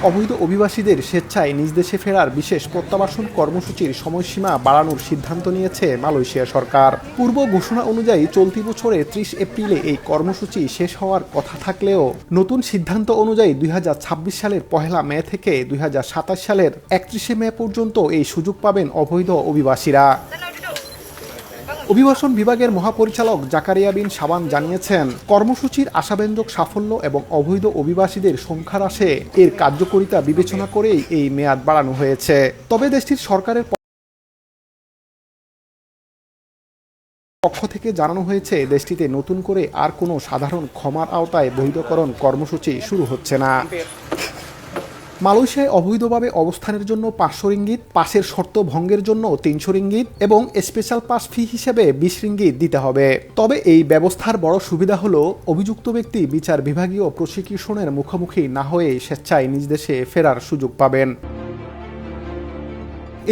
অবৈধ অভিবাসীদের স্বেচ্ছায় নিজ দেশে ফেরার বিশেষ প্রত্যাবাসন কর্মসূচির সময়সীমা বাড়ানোর সিদ্ধান্ত নিয়েছে মালয়েশিয়া সরকার। পূর্ব ঘোষণা অনুযায়ী চলতি বছরে ৩০ এপ্রিলে এই কর্মসূচি শেষ হওয়ার কথা থাকলেও নতুন সিদ্ধান্ত অনুযায়ী ২০২৬ সালের ১ মে থেকে ২০২৭ সালের ৩১ মে পর্যন্ত এই সুযোগ পাবেন অবৈধ অভিবাসীরা। অভিবাসন বিভাগের মহাপরিচালক জাকারিয়া বিন শাবান জানিয়েছেন, কর্মসূচির আশাব্যঞ্জক সাফল্য এবং অবৈধ অভিবাসীদের সংখ্যা হ্রাসে এর কার্যকারিতা বিবেচনা করেই এই মেয়াদ বাড়ানো হয়েছে। তবে দেশটির সরকারের পক্ষ থেকে জানানো হয়েছে, দেশটিতে নতুন করে আর কোনো সাধারণ ক্ষমার আওতায় বৈধকরণ কর্মসূচি শুরু হচ্ছে না। মালয়েশিয়ায় অবৈধভাবে অবস্থানের জন্য ৫০০ রিঙ্গিত, পাসের শর্ত ভঙ্গের জন্য ৩০০ রিঙ্গিত এবং স্পেশাল পাস ফি হিসেবে ২০ রিঙ্গিত দিতে হবে। তবে এই ব্যবস্থার বড় সুবিধা হলো, অভিযুক্ত ব্যক্তি বিচার বিভাগীয় প্রসিকিউশনের মুখোমুখি না হয়ে স্বেচ্ছায় নিজ দেশে ফেরার সুযোগ পাবেন।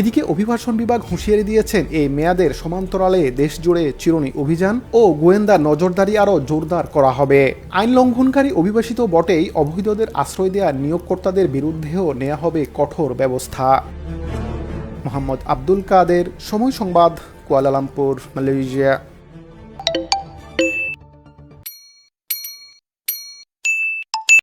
এদিকে অভিবাসন বিভাগ হুঁশিয়ারি দিয়েছেন, এই মেয়াদের সমান্তরালে দেশজুড়ে চিরুনি অভিযান ও গোয়েন্দা নজরদারি আরও জোরদার করা হবে। আইন লঙ্ঘনকারী অভিবাসী তো বটেই, অবৈধদের আশ্রয় দেওয়া নিয়োগকর্তাদের বিরুদ্ধেও নেওয়া হবে কঠোর ব্যবস্থা। মোহাম্মদ আব্দুল কাদের, সময় সংবাদ, কুয়ালালামপুর, মালয়েশিয়া।